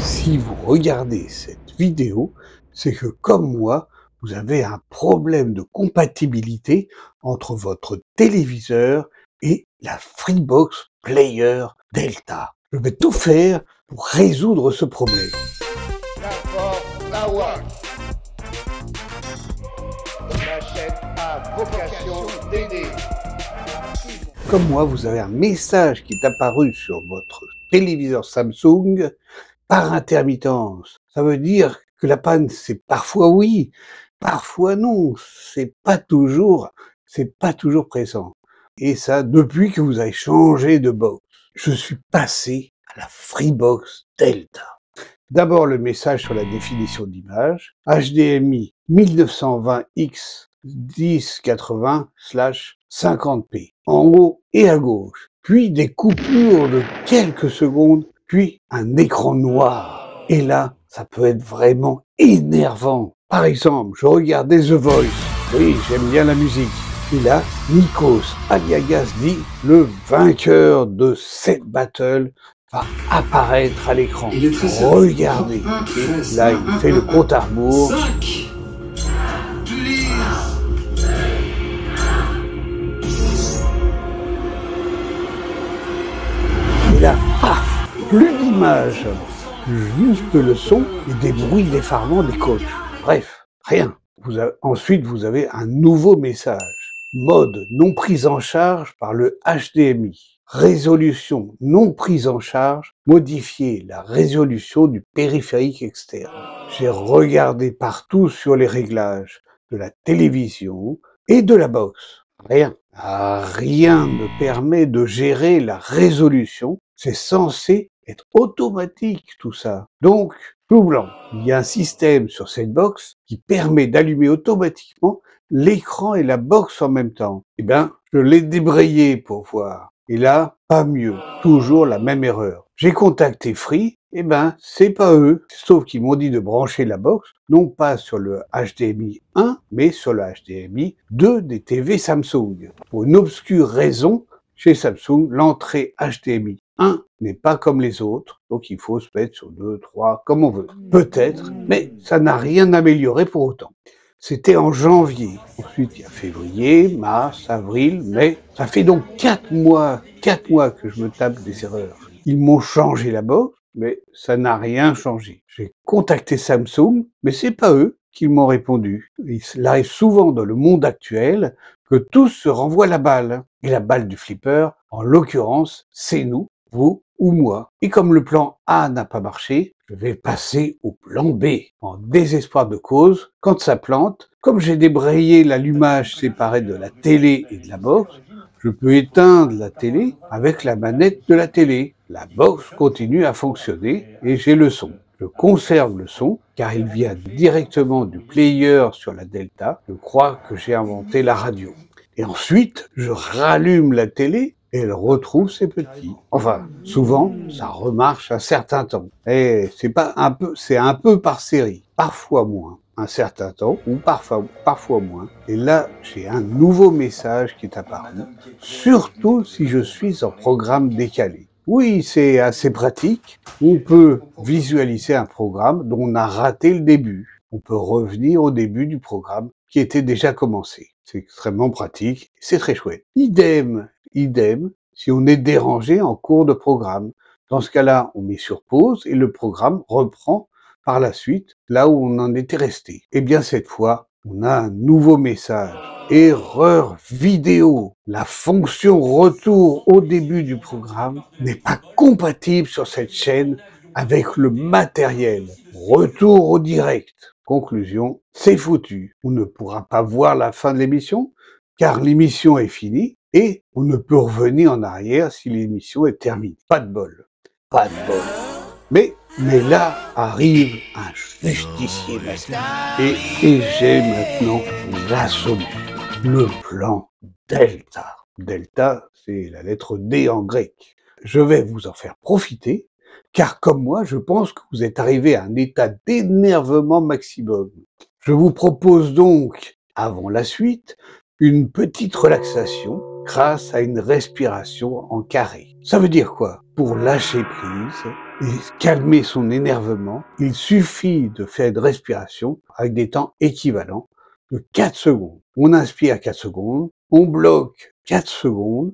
Si vous regardez cette vidéo, c'est que comme moi, vous avez un problème de compatibilité entre votre téléviseur et la Freebox Player Delta. Je vais tout faire pour résoudre ce problème. La chaîne a vocation d'aider. Comme moi, vous avez un message qui est apparu sur votre téléviseur Samsung par intermittence. Ça veut dire que la panne, c'est parfois oui, parfois non. C'est pas toujours présent. Et ça, depuis que vous avez changé de box. Je suis passé à la Freebox Delta. D'abord, le message sur la définition d'image. HDMI 1920x 1080/50p. En haut et à gauche. Puis des coupures de quelques secondes. Puis un écran noir. Et là, ça peut être vraiment énervant. Par exemple, je regardais The Voice. Oui, j'aime bien la musique. Et là, Nikos Aliagas dit « Le vainqueur de cette battle va apparaître à l'écran. » Regardez. Et là, il fait le compte à rebours. 5, Et là, paf, plus d'image, juste le son et des bruits d'effarement des coachs. Bref, rien. Ensuite, vous avez un nouveau message. Mode non prise en charge par le HDMI. Résolution non prise en charge. Modifier la résolution du périphérique externe. J'ai regardé partout sur les réglages de la télévision et de la box. Rien. Rien ne permet de gérer la résolution. C'est censé être automatique tout ça. Donc, tout blanc. Il y a un système sur cette box qui permet d'allumer automatiquement l'écran et la box en même temps. Eh bien, je l'ai débrayé pour voir. Et là, pas mieux. Toujours la même erreur. J'ai contacté Free. Eh ben, c'est pas eux. Sauf qu'ils m'ont dit de brancher la box, non pas sur le HDMI 1, mais sur le HDMI 2 des TV Samsung. Pour une obscure raison, chez Samsung, l'entrée HDMI 1 n'est pas comme les autres, donc il faut se mettre sur 2, 3, comme on veut. Peut-être, mais ça n'a rien amélioré pour autant. C'était en janvier. Ensuite, il y a février, mars, avril, mai. Ça fait donc 4 mois que je me tape des erreurs. Ils m'ont changé la box, mais ça n'a rien changé. J'ai contacté Samsung, mais c'est pas eux qui m'ont répondu. Il arrive souvent dans le monde actuel que tous se renvoient la balle. Et la balle du flipper, en l'occurrence, c'est nous, vous ou moi. Et comme le plan A n'a pas marché, je vais passer au plan B. En désespoir de cause, quand ça plante, comme j'ai débrayé l'allumage séparé de la télé et de la box, je peux éteindre la télé avec la manette de la télé. La box continue à fonctionner et j'ai le son. Je conserve le son car il vient directement du player sur la Delta. Je crois que j'ai inventé la radio. Et ensuite, je rallume la télé et elle retrouve ses petits. Enfin, souvent, ça remarche un certain temps. Et c'est un peu par série, parfois moins. Un certain temps ou parfois moins. Et là, j'ai un nouveau message qui est apparu, surtout si je suis en programme décalé. Oui, c'est assez pratique. On peut visualiser un programme dont on a raté le début. On peut revenir au début du programme qui était déjà commencé. C'est extrêmement pratique, c'est très chouette. Idem, si on est dérangé en cours de programme. Dans ce cas-là, on met sur pause et le programme reprend par la suite là où on en était resté. Eh bien, cette fois, on a un nouveau message. Erreur vidéo. La fonction retour au début du programme n'est pas compatible sur cette chaîne avec le matériel. Retour au direct. Conclusion, c'est foutu. On ne pourra pas voir la fin de l'émission car l'émission est finie et on ne peut revenir en arrière si l'émission est terminée. Pas de bol. Pas de bol. Mais là arrive un justicier massif. Et j'ai maintenant la solution. Le plan Delta. Delta, c'est la lettre D en grec. Je vais vous en faire profiter, car comme moi, je pense que vous êtes arrivé à un état d'énervement maximum. Je vous propose donc, avant la suite, une petite relaxation grâce à une respiration en carré. Ça veut dire quoi? Pour lâcher prise, et calmer son énervement, il suffit de faire une respiration avec des temps équivalents de 4 secondes. On inspire 4 secondes, on bloque 4 secondes,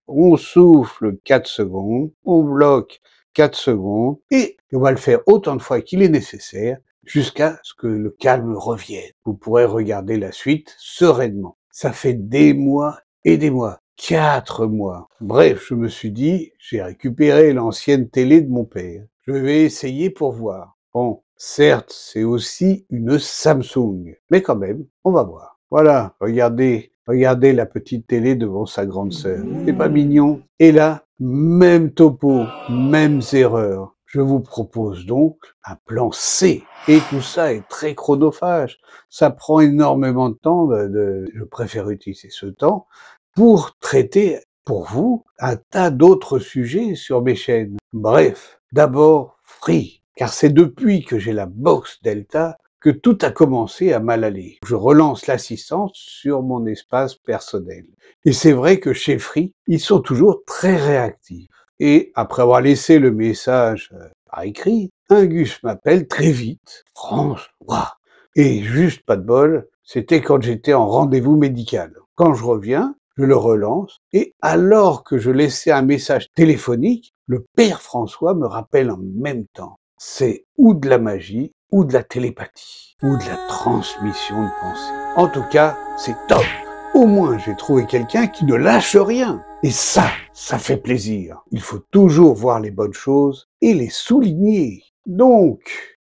on souffle 4 secondes, on bloque 4 secondes, et on va le faire autant de fois qu'il est nécessaire jusqu'à ce que le calme revienne. Vous pourrez regarder la suite sereinement. Ça fait des mois et des mois. 4 mois. Bref, je me suis dit, j'ai récupéré l'ancienne télé de mon père. Je vais essayer pour voir. Bon, certes, c'est aussi une Samsung, mais quand même, on va voir. Voilà, regardez la petite télé devant sa grande sœur. C'est pas mignon? Et là, même topo, mêmes erreurs. Je vous propose donc un plan C. Et tout ça est très chronophage. Ça prend énormément de temps. Je préfère utiliser ce temps pour traiter pour vous un tas d'autres sujets sur mes chaînes. Bref, d'abord Free, car c'est depuis que j'ai la box Delta que tout a commencé à mal aller. Je relance l'assistance sur mon espace personnel. Et c'est vrai que chez Free, ils sont toujours très réactifs. Et après avoir laissé le message par écrit, un Gus m'appelle très vite. François. Et juste pas de bol, c'était quand j'étais en rendez-vous médical. Quand je reviens, je le relance, et alors que je laissais un message téléphonique, le père François me rappelle en même temps. C'est ou de la magie, ou de la télépathie, ou de la transmission de pensée. En tout cas, c'est top. Au moins, j'ai trouvé quelqu'un qui ne lâche rien. Et ça fait plaisir. Il faut toujours voir les bonnes choses et les souligner. Donc,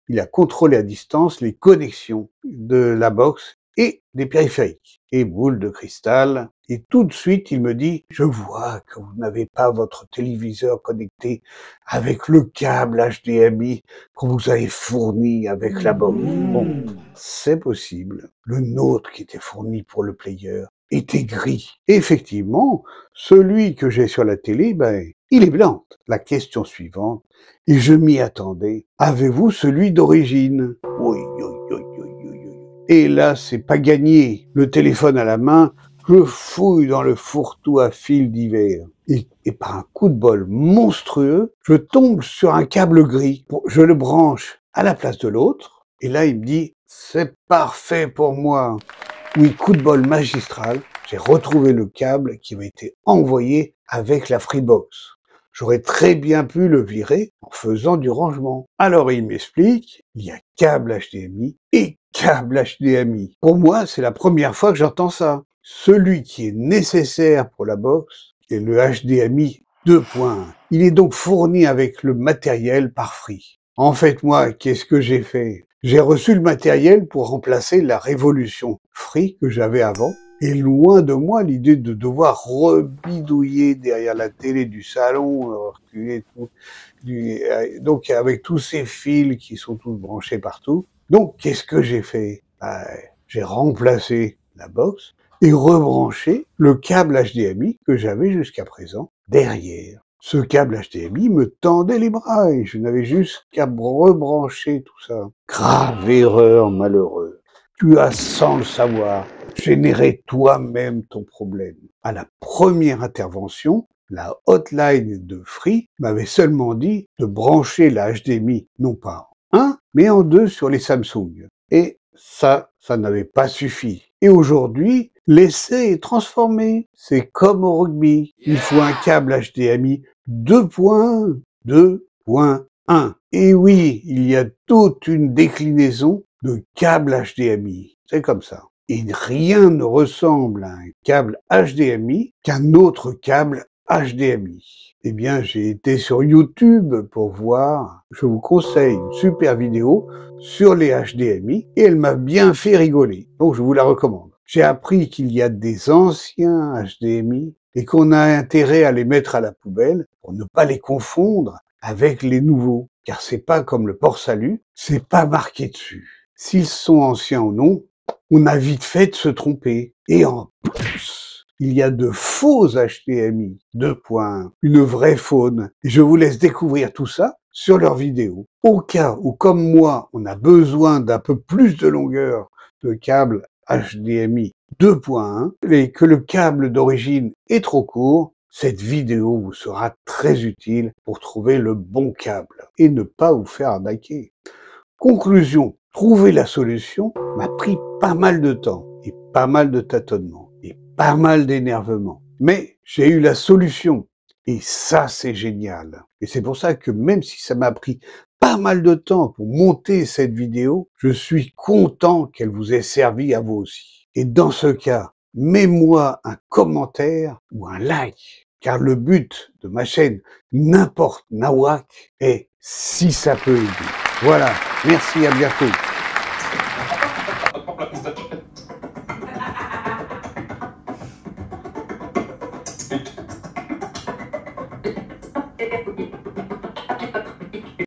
il a contrôlé à distance les connexions de la box et des périphériques. Et boule de cristal. Et tout de suite, il me dit, je vois que vous n'avez pas votre téléviseur connecté avec le câble HDMI qu'on vous avait fourni avec la box. Bon, c'est possible. Le nôtre qui était fourni pour le player était gris. Et effectivement, celui que j'ai sur la télé, il est blanc. La question suivante, et je m'y attendais, avez-vous celui d'origine? Oui, oui, oui, oui, oui, oui. Et là, c'est pas gagné. Le téléphone à la main, je fouille dans le fourre-tout à fil d'hiver. Et par un coup de bol monstrueux, je tombe sur un câble gris. Je le branche à la place de l'autre. Et là, il me dit, c'est parfait pour moi. Oui, coup de bol magistral, j'ai retrouvé le câble qui m'a été envoyé avec la Freebox. J'aurais très bien pu le virer en faisant du rangement. Alors il m'explique, il y a câble HDMI et câble HDMI. Pour moi, c'est la première fois que j'entends ça. Celui qui est nécessaire pour la box est le HDMI 2.1. Il est donc fourni avec le matériel par Free. En fait, moi, qu'est-ce que j'ai fait? J'ai reçu le matériel pour remplacer la révolution Free que j'avais avant. Et loin de moi l'idée de devoir rebidouiller derrière la télé du salon, reculer tout. Donc avec tous ces fils qui sont tous branchés partout. Donc qu'est-ce que j'ai fait? J'ai remplacé la box et rebranché le câble HDMI que j'avais jusqu'à présent derrière. Ce câble HDMI me tendait les bras et je n'avais juste qu'à rebrancher tout ça. Grave erreur, malheureux. Tu as, sans le savoir, généré toi-même ton problème. À la première intervention, la hotline de Free m'avait seulement dit de brancher la HDMI, non pas en 1, mais en 2 sur les Samsung. Et ça n'avait pas suffi. Et aujourd'hui, l'essai est transformé. C'est comme au rugby. Il faut un câble HDMI 2.1, 2.1. Et oui, il y a toute une déclinaison de câbles HDMI. C'est comme ça. Et rien ne ressemble à un câble HDMI qu'un autre câble HDMI. Eh bien, j'ai été sur YouTube pour voir, je vous conseille une super vidéo sur les HDMI et elle m'a bien fait rigoler. Donc, je vous la recommande. J'ai appris qu'il y a des anciens HDMI et qu'on a intérêt à les mettre à la poubelle pour ne pas les confondre avec les nouveaux. Car c'est pas comme le port-salut, c'est pas marqué dessus. S'ils sont anciens ou non, on a vite fait de se tromper. Et en plus, il y a de faux HDMI 2.1, une vraie faune. Et je vous laisse découvrir tout ça sur leurs vidéos. Au cas où, comme moi, on a besoin d'un peu plus de longueur de câble HDMI 2.1 et que le câble d'origine est trop court, Cette vidéo vous sera très utile pour trouver le bon câble et ne pas vous faire arnaquer. Conclusion, trouver la solution m'a pris pas mal de temps et pas mal de tâtonnements et pas mal d'énervement. Mais j'ai eu la solution et ça c'est génial. Et c'est pour ça que même si ça m'a pris pas mal de temps pour monter cette vidéo, je suis content qu'elle vous ait servi à vous aussi. Et dans ce cas, mets-moi un commentaire ou un like, car le but de ma chaîne N'importe Nawak est si ça peut aider. Voilà, merci, à bientôt.